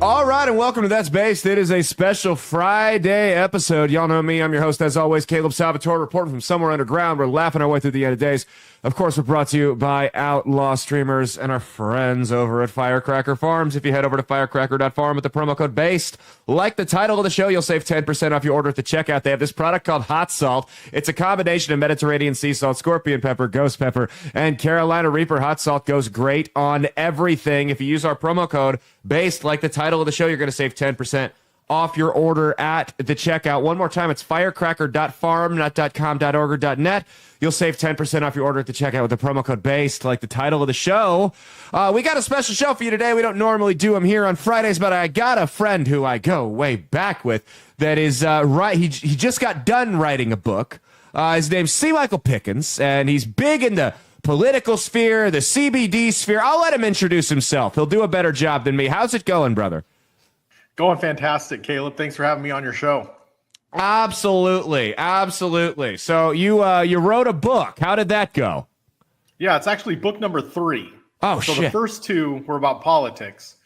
All right, and welcome to That's Based. It is a special Friday episode. Y'all know me. I'm your host, as always, Caleb Salvatore, reporting from somewhere underground. We're laughing our way through the end of days. Of course, we're brought to you by Outlaw Streamers and our friends over at Firecracker Farms. If you head over to firecracker.farm with the promo code BASED, like the title of the show, you'll save 10% off your order at the checkout. They have this product called Hot Salt. It's a combination of Mediterranean sea salt, scorpion pepper, ghost pepper, and Carolina Reaper. Hot Salt goes great on everything. If you use our promo code BASED, like the title of the show, you're going to save 10% off your order at the checkout. One more time, it's firecracker.farm, not .com, .org, or .net. You'll save 10% off your order at the checkout with the promo code BASED, like the title of the show. We got a special show for you today. We don't normally do them here on Fridays, but I got a friend who I go way back with that is right. He just got done writing a book. His name's C. Michael Pickens, and he's big in the political sphere, the CBD sphere. I'll let him introduce himself. He'll do a better job than me. How's it going, brother? Going fantastic, Caleb. Thanks for having me on your show. Absolutely. So you wrote a book. How did that go? Yeah, it's actually book number 3. Oh, so shit. The first 2 were about politics,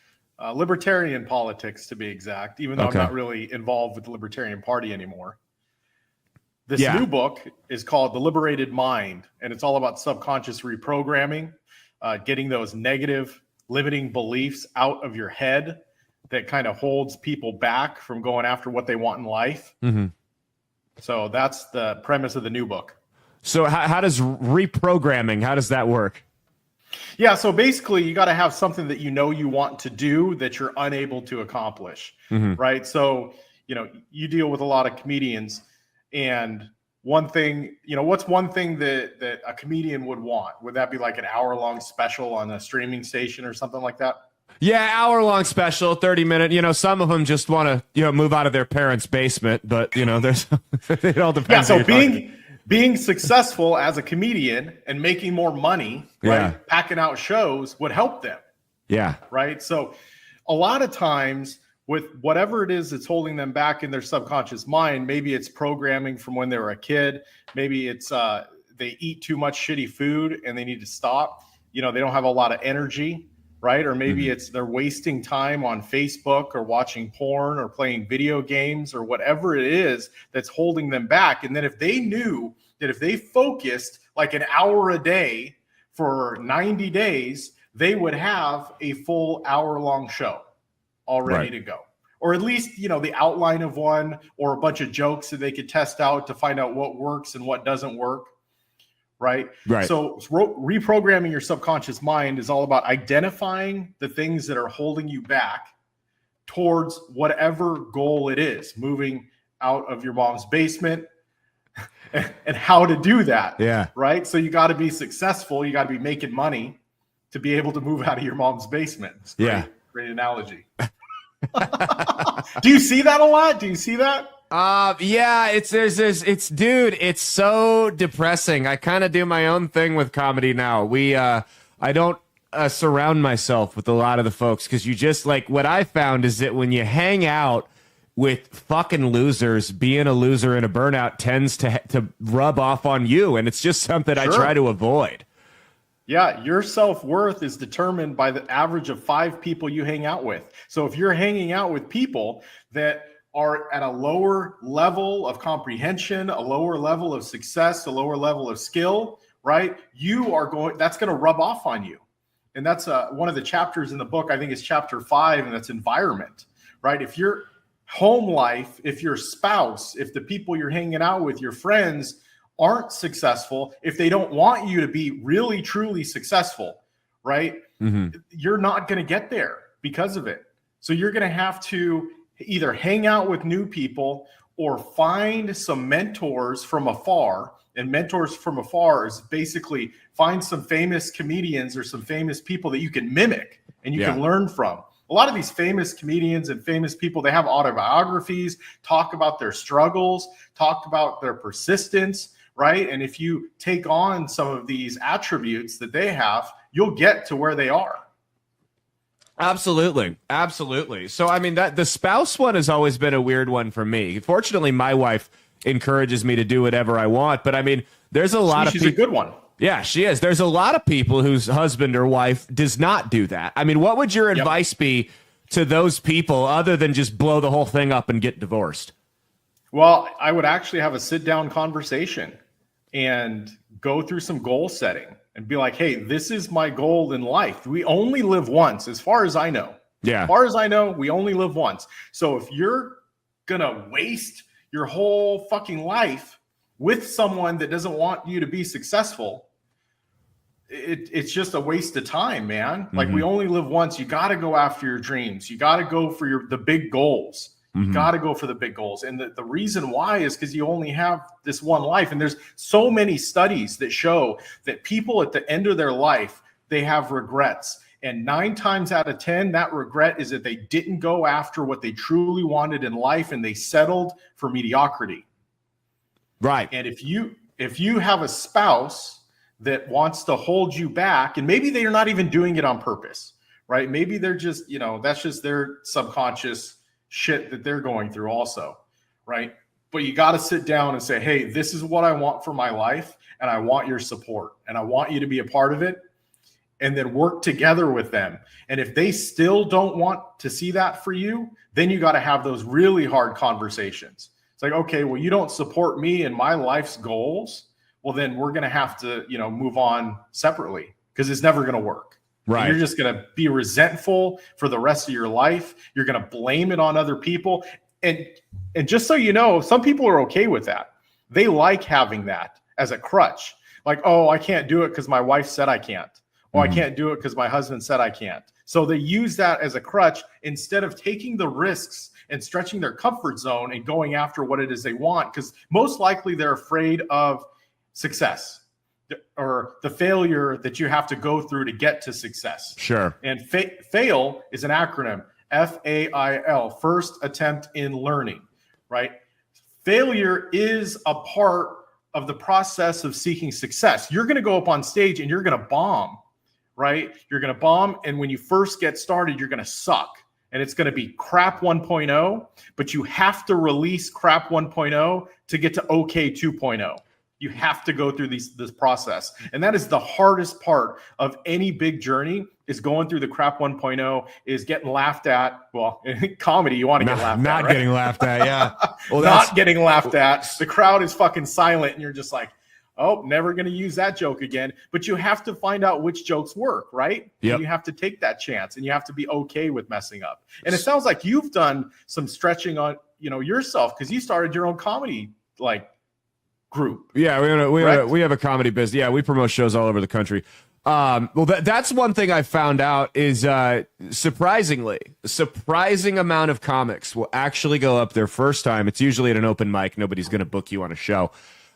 libertarian politics to be exact, even though I'm not really involved with the Libertarian Party anymore. This new book is called The Liberated Mind, and it's all about subconscious reprogramming, getting those negative limiting beliefs out of your head that kind of holds people back from going after what they want in life. Mm-hmm. So that's the premise of the new book. So how does reprogramming, how does that work? Yeah, so basically you got to have something that you know you want to do that you're unable to accomplish, right? So, you deal with a lot of comedians, and one thing, what's one thing that a comedian would want? Would that be like an hour-long special on a streaming station or something like that? Yeah, hour-long special, 30-minute. Some of them just want to, move out of their parents' basement, but there's it all depends. Yeah, so being successful as a comedian and making more money, right, packing out shows would help them. Yeah. Right. So a lot of times with whatever it is that's holding them back in their subconscious mind, maybe it's programming from when they were a kid. Maybe it's they eat too much shitty food and they need to stop. They don't have a lot of energy. Right. Or maybe it's they're wasting time on Facebook or watching porn or playing video games or whatever it is that's holding them back. And then if they knew that if they focused like an hour a day for 90 days, they would have a full hour-long show all ready to go. Or at least, the outline of one or a bunch of jokes that they could test out to find out what works and what doesn't work. Right. So reprogramming your subconscious mind is all about identifying the things that are holding you back towards whatever goal it is, moving out of your mom's basement and how to do that. Yeah. Right. So you got to be successful. You got to be making money to be able to move out of your mom's basement. It's great, great analogy. Do you see that a lot? Do you see that? Yeah, it's so depressing. I kind of do my own thing with comedy now. I don't surround myself with a lot of the folks because you just what I found is that when you hang out with fucking losers, being a loser and a burnout tends to rub off on you. And it's just something I try to avoid. Yeah, your self-worth is determined by the average of 5 people you hang out with. So if you're hanging out with people that are at a lower level of comprehension, a lower level of success, a lower level of skill, right? That's going to rub off on you. And that's one of the chapters in the book, I think it's chapter 5, and that's environment, right? If your home life, if your spouse, if the people you're hanging out with, your friends aren't successful, if they don't want you to be really, truly successful, right? You're not going to get there because of it. So you're going to have to either hang out with new people or find some mentors from afar. And mentors from afar is basically find some famous comedians or some famous people that you can mimic and you can learn from. A lot of these famous comedians and famous people, they have autobiographies, talk about their struggles, talk about their persistence, right? And if you take on some of these attributes that they have, you'll get to where they are. Absolutely. So, I mean, the spouse one has always been a weird one for me. Fortunately, my wife encourages me to do whatever I want. But, I mean, there's a lot of people. She's a good one. Yeah, she is. There's a lot of people whose husband or wife does not do that. I mean, what would your advice be to those people other than just blow the whole thing up and get divorced? Well, I would actually have a sit-down conversation and go through some goal setting and be like, hey, this is my goal in life. We only live once, as far as I know. Yeah. As far as I know, we only live once. So if you're going to waste your whole fucking life with someone that doesn't want you to be successful, it's just a waste of time, man. Like, we only live once. You got to go after your dreams. You got to go for the big goals. You got to go for the big goals. And the reason why is because you only have this one life. And there's so many studies that show that people at the end of their life, they have regrets. And 9 times out of 10, that regret is that they didn't go after what they truly wanted in life, and they settled for mediocrity. Right. And if you have a spouse that wants to hold you back, and maybe they're not even doing it on purpose, right? Maybe they're just, that's just their subconscious shit that they're going through also, right? But you got to sit down and say, hey, this is what I want for my life, and I want your support, and I want you to be a part of it, and then work together with them. And if they still don't want to see that for you, then you got to have those really hard conversations. It's like, okay, well, you don't support me in my life's goals. Well, then we're going to have to, move on separately, because it's never going to work. Right. And you're just going to be resentful for the rest of your life. You're going to blame it on other people. And just so you know, some people are okay with that. They like having that as a crutch. Like, oh, I can't do it because my wife said I can't. Oh, I can't do it because my husband said I can't. So they use that as a crutch instead of taking the risks and stretching their comfort zone and going after what it is they want, because most likely they're afraid of success or the failure that you have to go through to get to success. Sure. And FAIL is an acronym, FAIL, first attempt in learning, right? Failure is a part of the process of seeking success. You're going to go up on stage and you're going to bomb, right? You're going to bomb. And when you first get started, you're going to suck. And it's going to be crap 1.0, but you have to release crap 1.0 to get to OK 2.0. You have to go through this process. And that is the hardest part of any big journey, is going through the crap 1.0, is getting laughed at. Well, in comedy, you want to get laughed at. Not right? getting laughed at, yeah. Well, not getting laughed at. The crowd is fucking silent, and you're just like, oh, never going to use that joke again. But you have to find out which jokes work, right? Yep. And you have to take that chance, and you have to be okay with messing up. And it sounds like you've done some stretching on, yourself, because you started your own comedy, group. Yeah, we have a comedy business. Yeah, we promote shows all over the country. That's one thing I found out is surprising amount of comics will actually go up their first time. It's usually at an open mic. Nobody's going to book you on a show,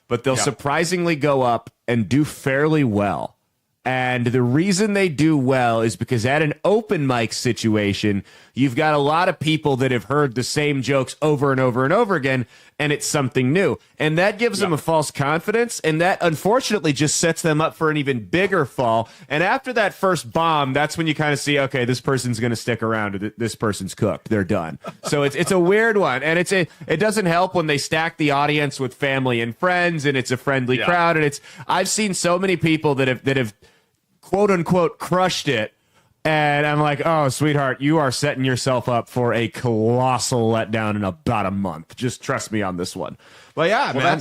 but they'll surprisingly go up and do fairly well. And the reason they do well is because at an open mic situation, you've got a lot of people that have heard the same jokes over and over and over again, and it's something new. And that gives them a false confidence, and that unfortunately just sets them up for an even bigger fall. And after that first bomb, that's when you kind of see, okay, this person's going to stick around, or this person's cooked. They're done. So it's a weird one. And it doesn't help when they stack the audience with family and friends, and it's a friendly crowd. And I've seen so many people that have quote unquote crushed it, and I'm like, oh, sweetheart, you are setting yourself up for a colossal letdown in about a month. Just trust me on this one. But yeah, man,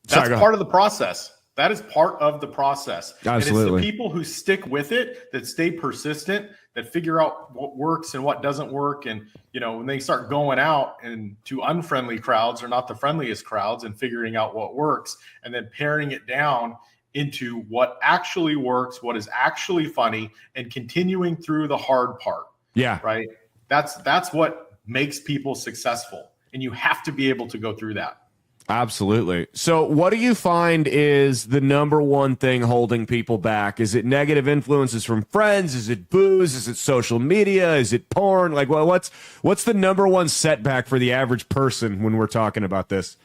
that's part of the process. That is part of the process. Absolutely. And it's the people who stick with it, that stay persistent, that figure out what works and what doesn't work. And, when they start going out and to unfriendly crowds, or not the friendliest crowds, and figuring out what works, and then paring it down into what actually works, what is actually funny, and continuing through the hard part. Yeah. Right. That's what makes people successful. And you have to be able to go through that. Absolutely. So what do you find is the number one thing holding people back? Is it negative influences from friends? Is it booze? Is it social media? Is it porn? What's the number one setback for the average person when we're talking about this?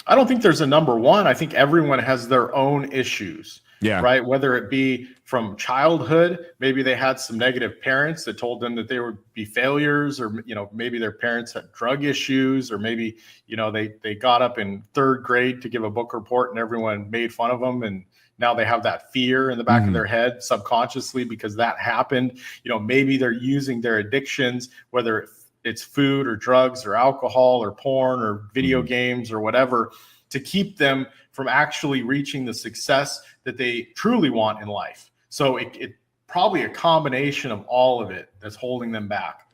I don't think there's a number one. I think everyone has their own issues. Yeah. Right. Whether it be from childhood, maybe they had some negative parents that told them that they would be failures, or, maybe their parents had drug issues, or maybe, they got up in third grade to give a book report and everyone made fun of them. And now they have that fear in the back of their head subconsciously because that happened. Maybe they're using their addictions, whether it's food or drugs or alcohol or porn or video games or whatever, to keep them from actually reaching the success that they truly want in life. So it probably a combination of all of it that's holding them back.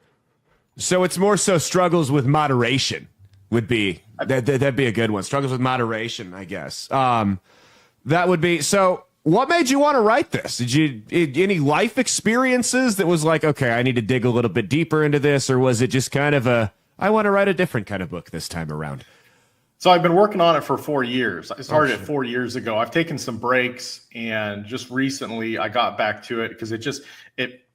So it's more so struggles with moderation would be, that'd be a good one. Struggles with moderation, I guess. That would be, so what made you want to write this? Any life experiences that was like, okay, I need to dig a little bit deeper into this? Or was it just kind of I want to write a different kind of book this time around? So I've been working on it for 4 years. I started it 4 years ago. I've taken some breaks, and just recently I got back to it because it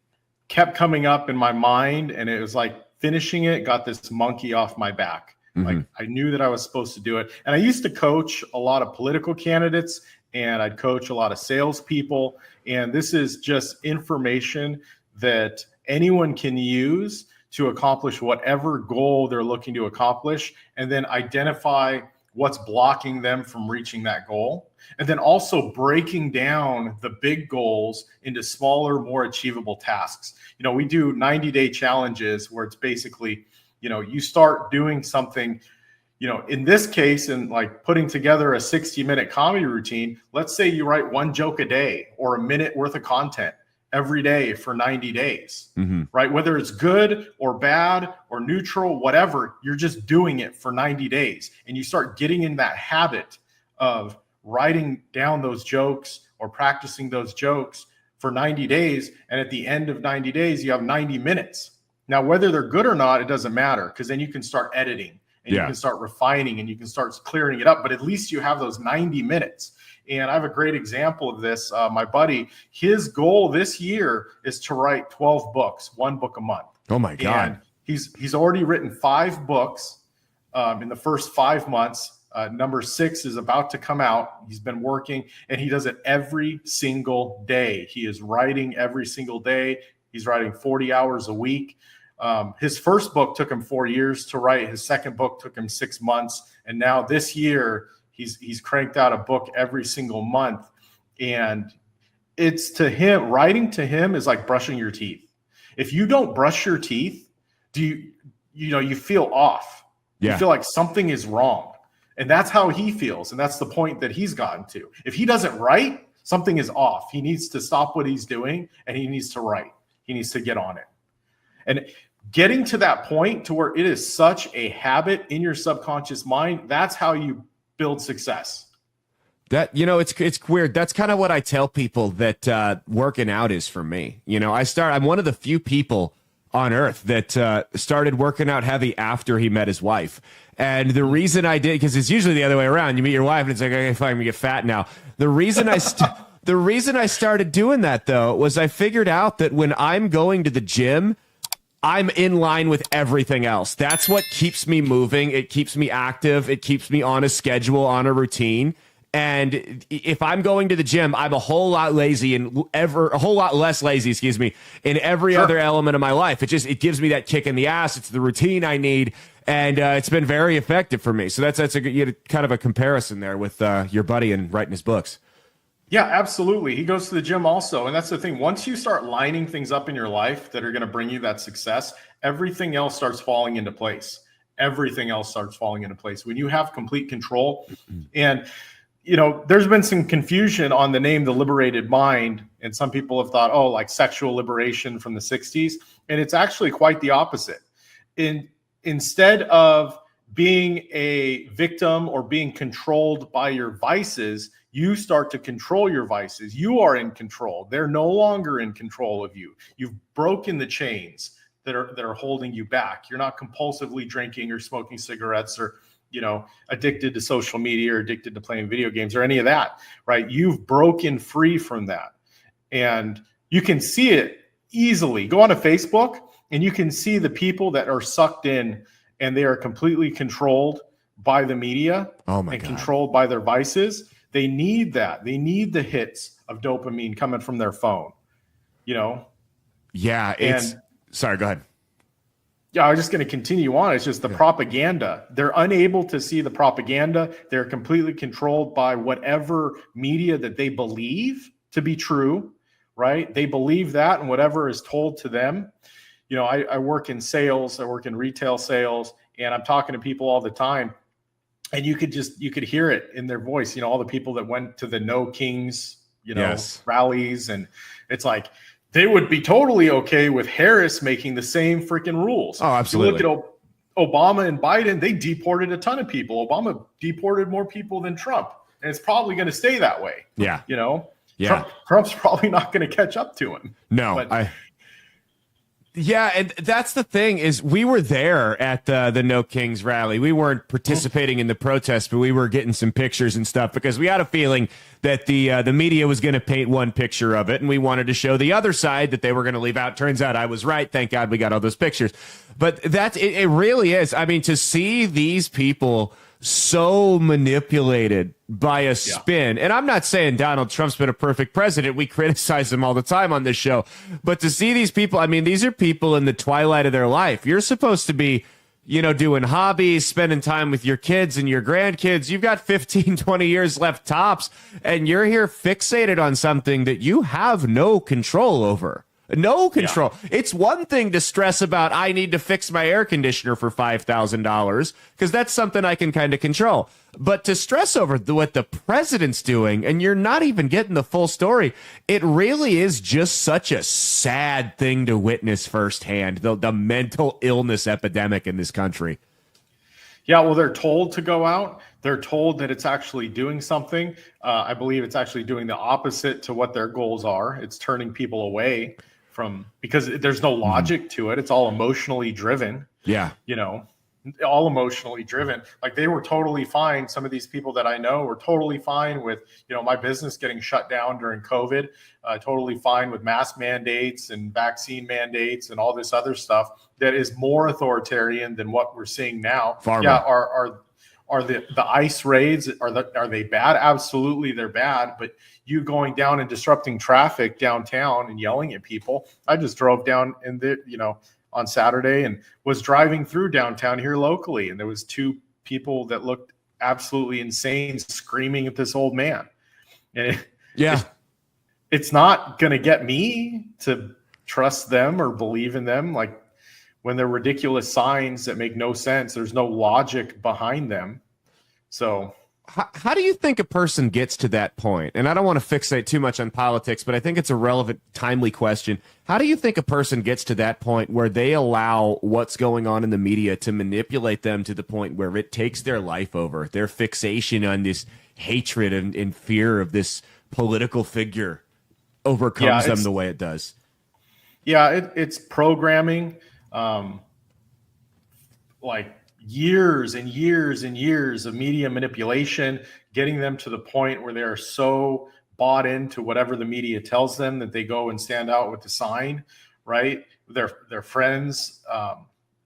kept coming up in my mind, and it was like finishing it got this monkey off my back. Like I knew that I was supposed to do it. And I used to coach a lot of political candidates, and I'd coach a lot of salespeople. And this is just information that anyone can use to accomplish whatever goal they're looking to accomplish, and then identify what's blocking them from reaching that goal. And then also breaking down the big goals into smaller, more achievable tasks. We do 90-day challenges where it's basically, you start doing something, in this case, in like putting together a 60-minute comedy routine. Let's say you write one joke a day or a minute worth of content every day for 90 days, right? Whether it's good or bad or neutral, whatever, you're just doing it for 90 days. And you start getting in that habit of writing down those jokes or practicing those jokes for 90 days. And at the end of 90 days, you have 90 minutes. Now, whether they're good or not, it doesn't matter, because then you can start editing and you can start refining and you can start clearing it up. But at least you have those 90 minutes. And I have a great example of this. My buddy, his goal this year is to write 12 books, one book a month. Oh my God. And he's already written 5 books in the first 5 months. Number 6 is about to come out. He's been working, and he does it every single day. He is writing every single day. He's writing 40 hours a week. His first book took him 4 years to write. His second book took him 6 months. And now this year, he's cranked out a book every single month. And it's to him, writing to him is like brushing your teeth. If you don't brush your teeth, you feel off. Yeah. You feel like something is wrong. And that's how he feels. And that's the point that he's gotten to. If he doesn't write, something is off. He needs to stop what he's doing and he needs to write. He needs to get on it. And getting to that point to where it is such a habit in your subconscious mind, that's how you build success. That, it's weird. That's kind of what I tell people that working out is for me. I'm one of the few people on earth that started working out heavy after he met his wife. And the reason I did, because it's usually the other way around. You meet your wife and it's like, okay, fine, I'm gonna get fat now. The reason I started doing that, though, was I figured out that when I'm going to the gym, I'm in line with everything else. That's what keeps me moving. It keeps me active. It keeps me on a schedule, on a routine. And if I'm going to the gym, I'm a whole lot lazy and a whole lot less lazy, in every other element of my life. It gives me that kick in the ass. It's the routine I need. And it's been very effective for me. So that's kind of a comparison there with your buddy and writing his books. Yeah, absolutely. He goes to the gym also. And that's the thing. Once you start lining things up in your life that are going to bring you that success, everything else starts falling into place. Everything else starts falling into place when you have complete control. And, there's been some confusion on the name, The Liberated Mind. And some people have thought, like sexual liberation from the 60s. And it's actually quite the opposite. Instead of being a victim or being controlled by your vices, you start to control your vices. You are in control. They're no longer in control of you. You've broken the chains that are holding you back. You're not compulsively drinking or smoking cigarettes or, addicted to social media or addicted to playing video games or any of that, right? You've broken free from that. And you can see it easily. Go on to Facebook and you can see the people that are sucked in and they are completely controlled by the media and controlled by their vices. They need that. They need the hits of dopamine coming from their phone, you know? Yeah. Sorry, go ahead. Yeah, I was just going to continue on. It's just the propaganda. They're unable to see the propaganda. They're completely controlled by whatever media that they believe to be true, right? They believe that, and whatever is told to them. You know, I work in sales. I work in retail sales, and I'm talking to people all the time. And you could hear it in their voice, you know, all the people that went to the No Kings, you know, rallies. And it's like, they would be totally okay with Harris making the same freaking rules. Oh, absolutely. You look at Obama and Biden, they deported a ton of people. Obama deported more people than Trump. And it's probably going to stay that way. Yeah. You know, yeah. Trump's probably not going to catch up to him. No, Yeah, and that's the thing is we were there at the No Kings rally. We weren't participating in the protest, but we were getting some pictures and stuff because we had a feeling that the media was going to paint one picture of it, and we wanted to show the other side that they were going to leave out. Turns out I was right. Thank God we got all those pictures. But it really is. I mean, to see these people so manipulated by a spin. And I'm not saying Donald Trump's been a perfect president. We criticize him all the time on this show. But to see these people, I mean, these are people in the twilight of their life. You're supposed to be, you know, doing hobbies, spending time with your kids and your grandkids. You've got 15, 20 years left tops, and you're here fixated on something that you have no control over. No control. Yeah. It's one thing to stress about, I need to fix my air conditioner for $5,000 because that's something I can kind of control. But to stress over what the president's doing and you're not even getting the full story, it really is just such a sad thing to witness firsthand, the mental illness epidemic in this country. Yeah, well, they're told to go out. They're told that it's actually doing something. I believe it's actually doing the opposite to what their goals are. It's turning people away from, because there's no logic to it. It's all emotionally driven. Yeah. You know, all emotionally driven. Like they were totally fine. Some of these people that I know were totally fine with, you know, my business getting shut down during COVID, totally fine with mask mandates and vaccine mandates and all this other stuff that is more authoritarian than what we're seeing now. Yeah. Are the ICE raids, are they bad? Absolutely, they're bad. But you going down and disrupting traffic downtown and yelling at people. I just drove down on Saturday and was driving through downtown here locally, and there was two people that looked absolutely insane screaming at this old man. And it's not going to get me to trust them or believe in them. Like, when they're ridiculous signs that make no sense, there's no logic behind them. So how do you think a person gets to that point? And I don't want to fixate too much on politics, but I think it's a relevant, timely question. How do you think a person gets to that point where they allow what's going on in the media to manipulate them to the point where it takes their life over, their fixation on this hatred and fear of this political figure overcomes them the way it does? Yeah, it's programming. Like years and years and years of media manipulation, getting them to the point where they are so bought into whatever the media tells them that they go and stand out with the sign, right? Their friends.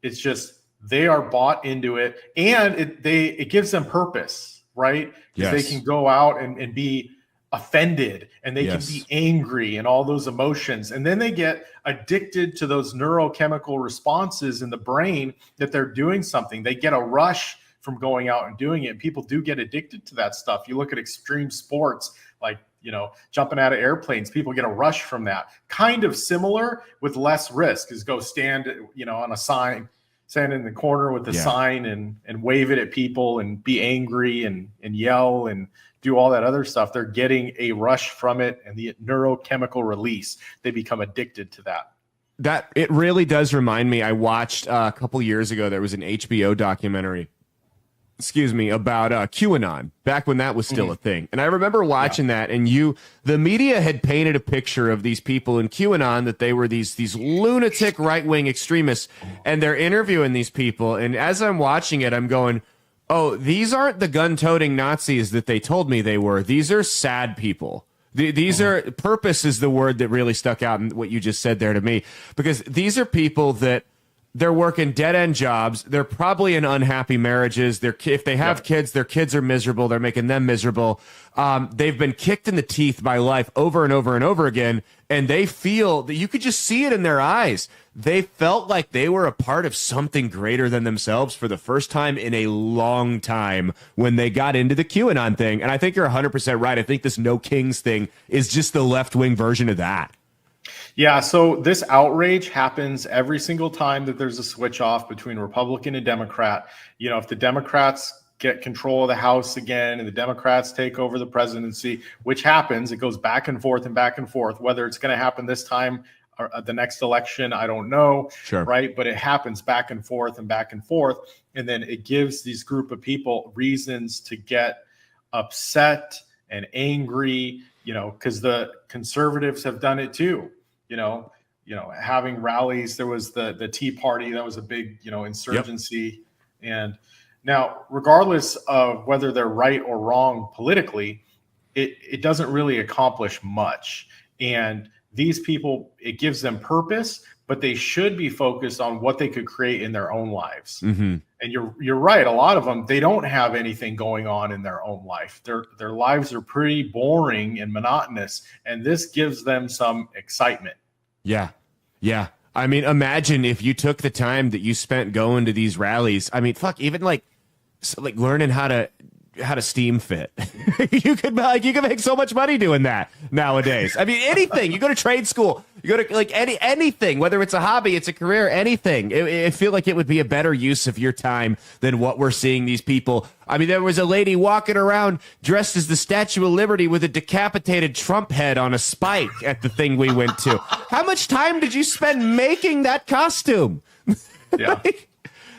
It's just, they are bought into it, and it gives them purpose, right? Because they can go out and be offended, and they can be angry and all those emotions, and then they get addicted to those neurochemical responses in the brain that they're doing something. They get a rush from going out and doing it. People do get addicted to that stuff. You look at extreme sports like, you know, jumping out of airplanes, people get a rush from that. Kind of similar with less risk, is go stand, you know, on a sign, stand in the corner with the sign and wave it at people and be angry and yell and do all that other stuff. They're getting a rush from it and the neurochemical release. They become addicted to that. That it really does remind me. I watched a couple years ago, there was an HBO documentary, about QAnon, back when that was still a thing. And I remember watching that, and the media had painted a picture of these people in QAnon that they were these lunatic right-wing extremists, and they're interviewing these people. And as I'm watching it, I'm going, oh, these aren't the gun-toting Nazis that they told me they were. These are sad people. These are, purpose is the word that really stuck out in what you just said there to me, because these are people that they're working dead-end jobs. They're probably in unhappy marriages. If they have kids, their kids are miserable. They're making them miserable. They've been kicked in the teeth by life over and over and over again, and they feel that you could just see it in their eyes. They felt like they were a part of something greater than themselves for the first time in a long time when they got into the QAnon thing. And I think you're 100% right. I think this No Kings thing is just the left-wing version of that. Yeah, so this outrage happens every single time that there's a switch off between Republican and Democrat. You know, if the Democrats get control of the House again and the Democrats take over the presidency, which happens, it goes back and forth and back and forth. Whether it's going to happen this time or the next election, I don't know, right? But it happens back and forth and back and forth. And then it gives these group of people reasons to get upset and angry, you know, because the conservatives have done it too. You know, having rallies. There was the Tea Party. That was a big, insurgency. Yep. And now, regardless of whether they're right or wrong politically, it doesn't really accomplish much. And these people, it gives them purpose, but they should be focused on what they could create in their own lives. Mm-hmm. And you're right. A lot of them, they don't have anything going on in their own life. Their lives are pretty boring and monotonous, and this gives them some excitement. Yeah. Yeah. I mean, imagine if you took the time that you spent going to these rallies. I mean, even like learning how to steam fit. you could make so much money doing that nowadays. I mean, anything. You go to trade school, you go to anything, whether it's a hobby, it's a career, anything. I feel like it would be a better use of your time than what we're seeing these people. I mean, there was a lady walking around dressed as the Statue of Liberty with a decapitated Trump head on a spike at the thing we went to. How much time did you spend making that costume? Yeah.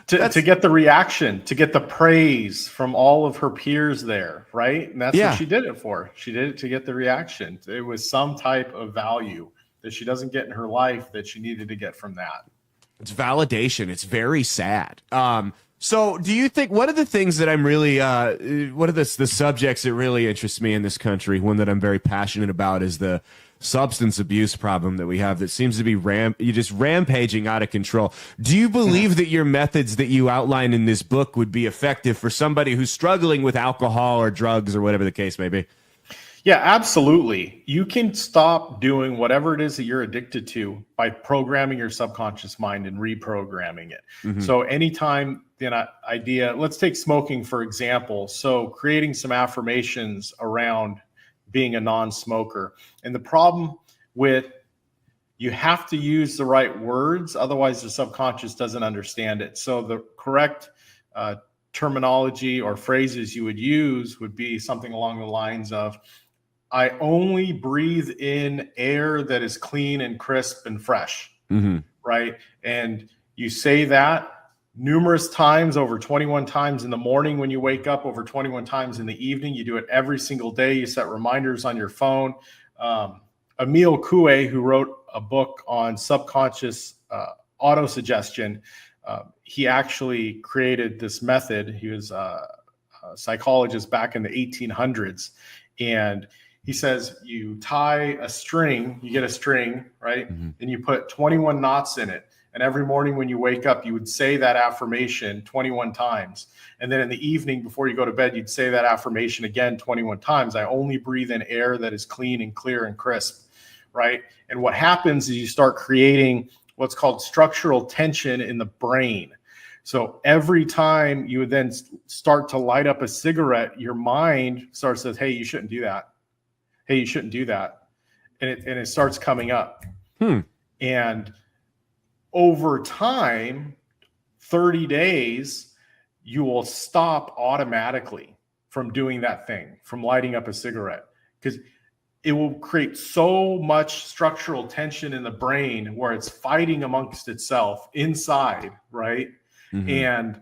To get the reaction, to get the praise from all of her peers there, right? And that's what she did it for. She did it to get the reaction. It was some type of value that she doesn't get in her life that she needed to get from that. It's validation. It's very sad. So do you think one of the things that I'm really, one of the subjects that really interests me in this country, one that I'm very passionate about, is the substance abuse problem that we have that seems to be just rampaging out of control. Do you believe that your methods that you outline in this book would be effective for somebody who's struggling with alcohol or drugs or whatever the case may be? Yeah, absolutely. You can stop doing whatever it is that you're addicted to by programming your subconscious mind and reprogramming it. Mm-hmm. So anytime the idea, let's take smoking, for example. So creating some affirmations around being a non-smoker. And the problem with, you have to use the right words, otherwise the subconscious doesn't understand it. So the correct terminology or phrases you would use would be something along the lines of, I only breathe in air that is clean and crisp and fresh, right? And you say that numerous times, over 21 times in the morning when you wake up, over 21 times in the evening. You do it every single day. You set reminders on your phone. Emil Coué, who wrote a book on subconscious autosuggestion, he actually created this method. He was a psychologist back in the 1800s. And he says you tie a string, you get a string, right? And you put 21 knots in it. And every morning when you wake up, you would say that affirmation 21 times. And then in the evening before you go to bed, you'd say that affirmation again 21 times. I only breathe in air that is clean and clear and crisp, right? And what happens is you start creating what's called structural tension in the brain. So every time you would then start to light up a cigarette, your mind starts to say, hey, you shouldn't do that. Hey, you shouldn't do that. And it starts coming up. And over time, 30 days, you will stop automatically from doing that thing, from lighting up a cigarette, because it will create so much structural tension in the brain where it's fighting amongst itself inside, right? And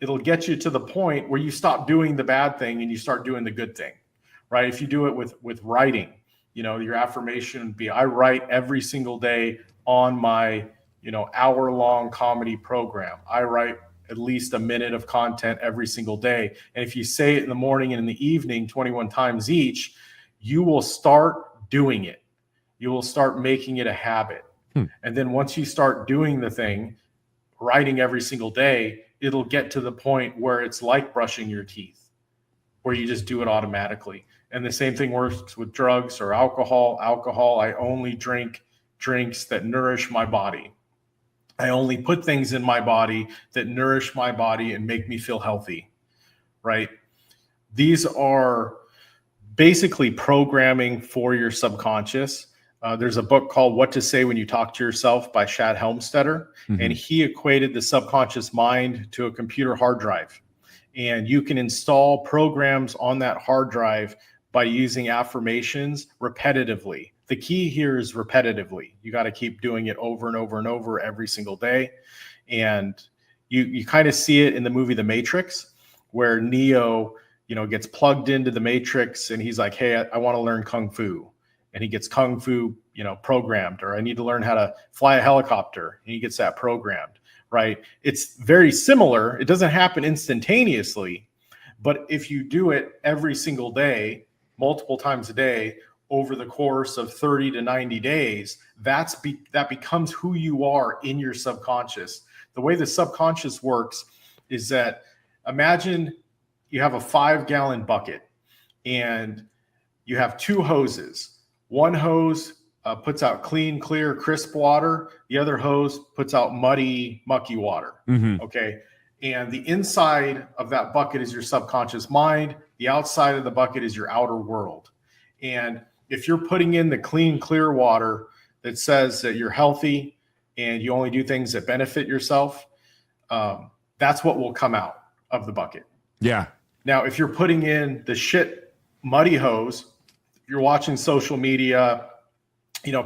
it'll get you to the point where you stop doing the bad thing and you start doing the good thing, right? If you do it with writing, your affirmation would be, I write every single day on my hour-long comedy program. I write at least a minute of content every single day. And if you say it in the morning and in the evening, 21 times each, you will start doing it. You will start making it a habit. And then once you start doing the thing, writing every single day, it'll get to the point where it's like brushing your teeth, where you just do it automatically. And the same thing works with drugs or alcohol. I only drink drinks that nourish my body. I only put things in my body that nourish my body and make me feel healthy, right? These are basically programming for your subconscious. There's a book called What to Say When You Talk to Yourself by Shad Helmstetter, and he equated the subconscious mind to a computer hard drive. And you can install programs on that hard drive by using affirmations repetitively. The key here is repetitively. You got to keep doing it over and over and over every single day. And you kind of see it in the movie The Matrix, where Neo, gets plugged into the Matrix and he's like, hey, I want to learn Kung Fu. And he gets Kung Fu, programmed, or I need to learn how to fly a helicopter. And he gets that programmed, right? It's very similar. It doesn't happen instantaneously, but if you do it every single day, multiple times a day, over the course of 30 to 90 days, that becomes who you are in your subconscious. The way the subconscious works is that, imagine you have a 5-gallon bucket and you have 2 hoses. One hose puts out clean, clear, crisp water. The other hose puts out muddy, mucky water. Okay. And the inside of that bucket is your subconscious mind. The outside of the bucket is your outer world. And if you're putting in the clean, clear water that says that you're healthy and you only do things that benefit yourself, that's what will come out of the bucket. Yeah. Now, if you're putting in the shit muddy hose, you're watching social media,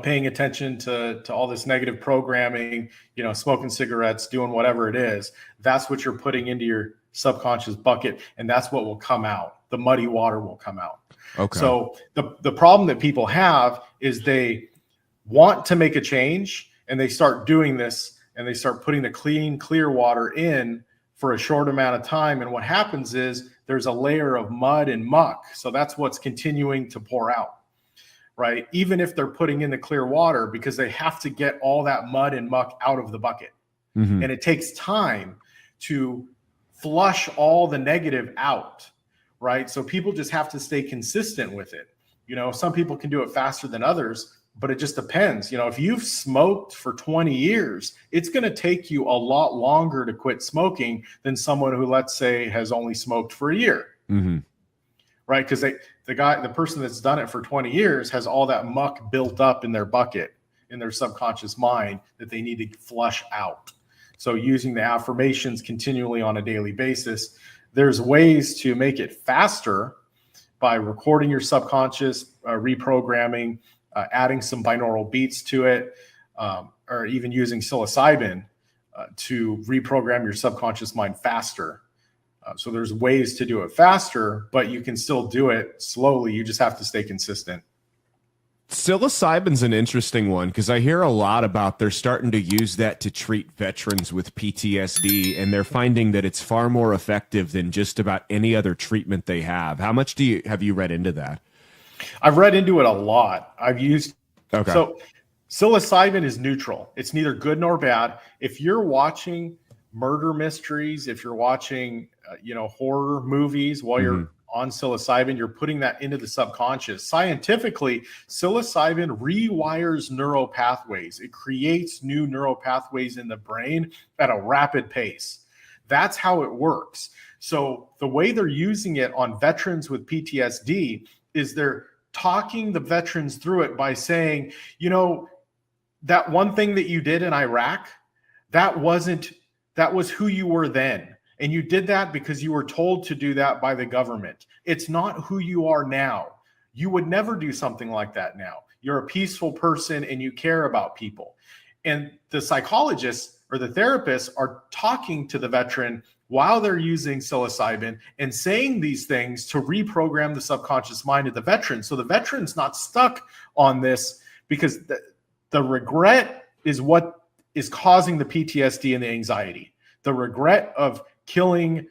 paying attention to all this negative programming, smoking cigarettes, doing whatever it is, that's what you're putting into your subconscious bucket. And that's what will come out. The muddy water will come out. Okay. So the problem that people have is they want to make a change and they start doing this and they start putting the clean, clear water in for a short amount of time. And what happens is there's a layer of mud and muck. So that's what's continuing to pour out, right? Even if they're putting in the clear water, because they have to get all that mud and muck out of the bucket. And it takes time to flush all the negative out, right? So people just have to stay consistent with it. Some people can do it faster than others, but it just depends. If you've smoked for 20 years, it's going to take you a lot longer to quit smoking than someone who, let's say, has only smoked for a year, right? Because the person that's done it for 20 years has all that muck built up in their bucket, in their subconscious mind, that they need to flush out. So using the affirmations continually on a daily basis, there's ways to make it faster by recording your subconscious, reprogramming, adding some binaural beats to it, or even using psilocybin to reprogram your subconscious mind faster. So there's ways to do it faster, but you can still do it slowly. You just have to stay consistent. Psilocybin's an interesting one because I hear a lot about they're starting to use that to treat veterans with PTSD, and they're finding that it's far more effective than just about any other treatment they have. How much have you read into that? I've read into it a lot. So psilocybin is neutral. It's neither good nor bad. If you're watching murder mysteries, if you're watching, horror movies while you're on psilocybin, you're putting that into the subconscious. Scientifically, psilocybin rewires neural pathways. It creates new neural pathways in the brain at a rapid pace. That's how it works. So the way they're using it on veterans with PTSD is they're talking the veterans through it by saying, that one thing that you did in Iraq, that was who you were then. And you did that because you were told to do that by the government. It's not who you are now. You would never do something like that now. You're a peaceful person and you care about people. And the psychologists or the therapists are talking to the veteran while they're using psilocybin and saying these things to reprogram the subconscious mind of the veteran. So the veteran's not stuck on this, because the regret is what is causing the PTSD and the anxiety. The regret of killing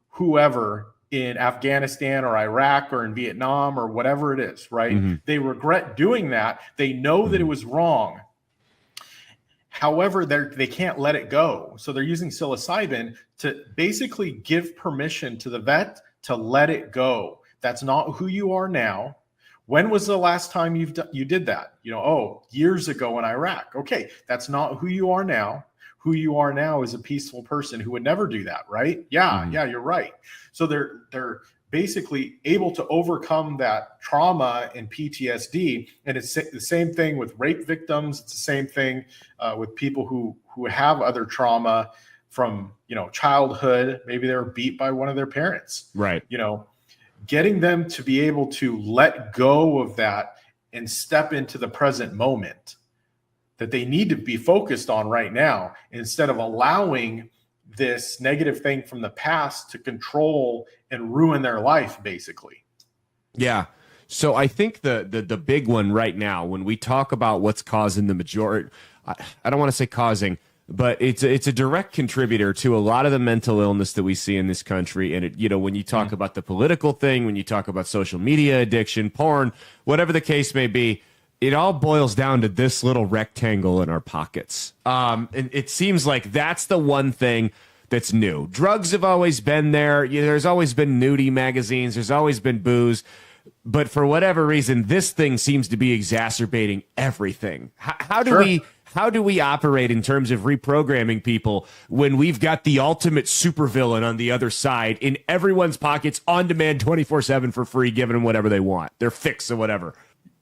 whoever in Afghanistan or Iraq or in Vietnam or whatever it is, right? They regret doing that. They know that it was wrong. However, they can't let it go. So they're using psilocybin to basically give permission to the vet to let it go. That's not who you are now. When was the last time you did that? Years ago in Iraq. Okay, that's not who you are now. Who you are now is a peaceful person who would never do that, right? Yeah, you're right. So they're basically able to overcome that trauma and PTSD. And it's the same thing with rape victims. It's the same thing with people who have other trauma from, childhood. Maybe they were beat by one of their parents. Right. Getting them to be able to let go of that and step into the present moment that they need to be focused on right now, instead of allowing this negative thing from the past to control and ruin their life, basically. Yeah. So I think the big one right now, when we talk about what's causing the majority, I don't want to say causing, but it's a direct contributor to a lot of the mental illness that we see in this country. And when you talk about the political thing, when you talk about social media addiction, porn, whatever the case may be, it all boils down to this little rectangle in our pockets. And it seems like that's the one thing that's new. Drugs have always been there. There's always been nudie magazines. There's always been booze. But for whatever reason, this thing seems to be exacerbating everything. How do we operate in terms of reprogramming people when we've got the ultimate supervillain on the other side in everyone's pockets on demand 24/7 for free, giving them whatever they want, their fix or whatever?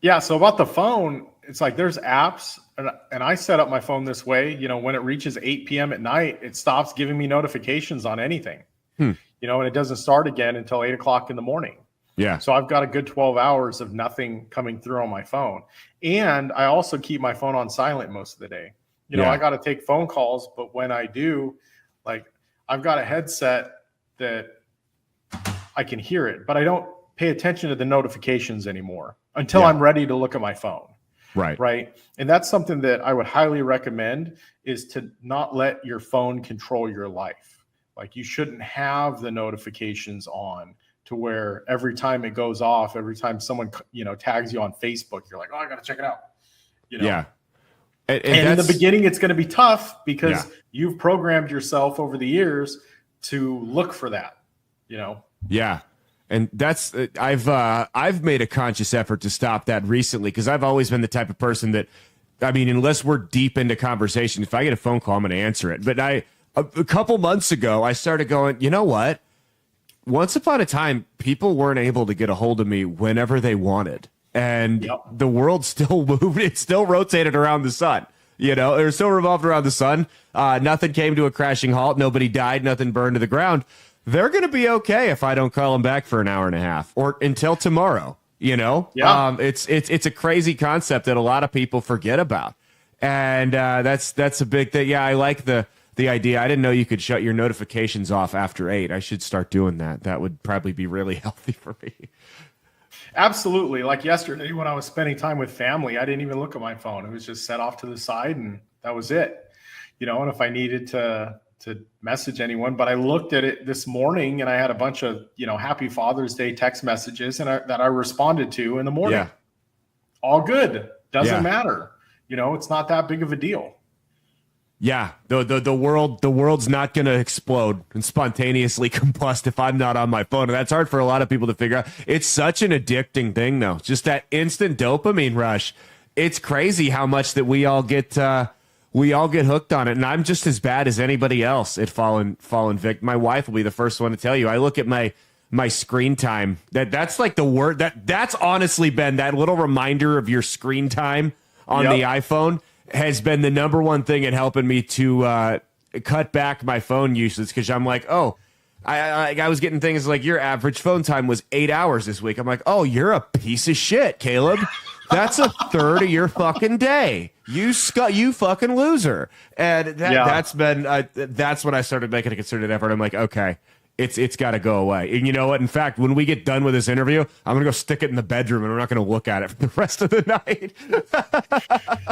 Yeah. So about the phone, it's like there's apps, and I set up my phone this way. When it reaches 8 p.m. at night, it stops giving me notifications on anything. And it doesn't start again until 8 o'clock in the morning. Yeah. So I've got a good 12 hours of nothing coming through on my phone. And I also keep my phone on silent most of the day. I got to take phone calls, but when I do, I've got a headset that I can hear it, but I don't pay attention to the notifications anymore until I'm ready to look at my phone. Right. And that's something that I would highly recommend, is to not let your phone control your life. You shouldn't have the notifications on to where every time it goes off, every time someone, tags you on Facebook, you're like, oh, I got to check it out. Yeah. And in the beginning, it's going to be tough because you've programmed yourself over the years to look for that, Yeah. And that's I've made a conscious effort to stop that recently, because I've always been the type of person that, unless we're deep into conversation, if I get a phone call, I'm going to answer it. But a couple months ago, I started going, you know what? Once upon a time, people weren't able to get a hold of me whenever they wanted. And the world still moved. It still rotated around the sun. It still revolved around the sun. Nothing came to a crashing halt. Nobody died. Nothing burned to the ground. They're going to be okay if I don't call them back for an hour and a half or until tomorrow. It's a crazy concept that a lot of people forget about. And that's a big thing. Yeah, I like the idea. I didn't know you could shut your notifications off after 8. I should start doing that. That would probably be really healthy for me. Absolutely. Like yesterday when I was spending time with family, I didn't even look at my phone. It was just set off to the side and that was it. And if I needed to message anyone, but I looked at it this morning and I had a bunch of, Happy Father's Day text messages that I responded to in the morning. Yeah. All good. Doesn't matter. It's not that big of a deal. Yeah, the world's not going to explode and spontaneously combust if I'm not on my phone. And that's hard for a lot of people to figure out. It's such an addicting thing, though. Just that instant dopamine rush. It's crazy how much that we all get hooked on it. And I'm just as bad as anybody else at fallen victim. My wife will be the first one to tell you. I look at my screen time. That's like the word that's honestly been that little reminder of your screen time on the iPhone has been the number one thing in helping me to cut back my phone usage, because I'm like, oh, I was getting things like your average phone time was 8 hours this week. I'm like, oh, you're a piece of shit, Caleb. That's a third of your fucking day. You fucking loser. And that's been that's when I started making a concerted effort. I'm like, okay, it's got to go away. And you know what? In fact, when we get done with this interview, I'm going to go stick it in the bedroom and we're not going to look at it for the rest of the night.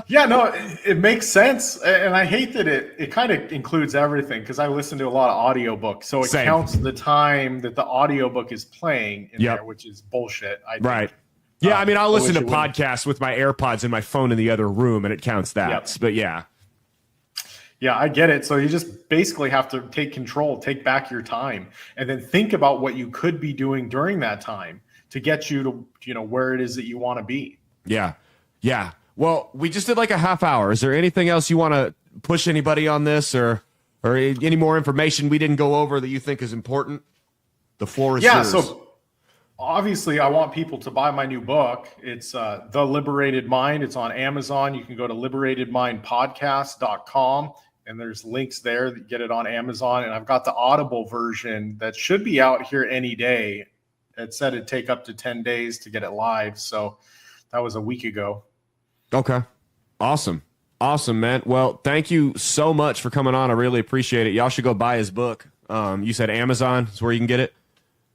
Yeah, no, it makes sense. And I hate that it kind of includes everything, because I listen to a lot of audiobooks. So it counts the time that the audiobook is playing in there, which is bullshit. I think. Right. Yeah, I'll listen to podcasts with my AirPods and my phone in the other room, and it counts that. But yeah. Yeah, I get it. So you just basically have to take control, take back your time, and then think about what you could be doing during that time to get you to, where it is that you want to be. Yeah. Yeah. Well, we just did like a half hour. Is there anything else you want to push anybody on this or any more information we didn't go over that you think is important? The floor is yours. So obviously I want people to buy my new book. It's The Liberated Mind. It's on Amazon. You can go to liberatedmindpodcast.com and there's links there that get it on Amazon. And I've got the Audible version that should be out here any day. It said it'd take up to 10 days to get it live. So that was a week ago. Okay. Awesome, man. Well, thank you so much for coming on. I really appreciate it. Y'all should go buy his book. You said Amazon is where you can get it?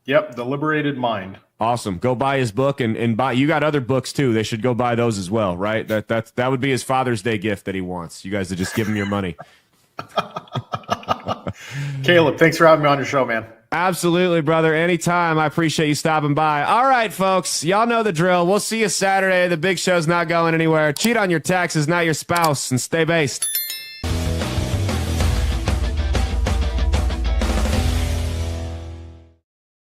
Yep, The Liberated Mind. Awesome. Go buy his book and buy. You got other books too. They should go buy those as well, right? That would be his Father's Day gift that he wants. You guys to just give him your money. Caleb, thanks for having me on your show, man. Absolutely, brother. Anytime. I appreciate you stopping by. All right, folks. Y'all know the drill. We'll see you Saturday. The big show's not going anywhere. Cheat on your taxes, not your spouse, and stay based.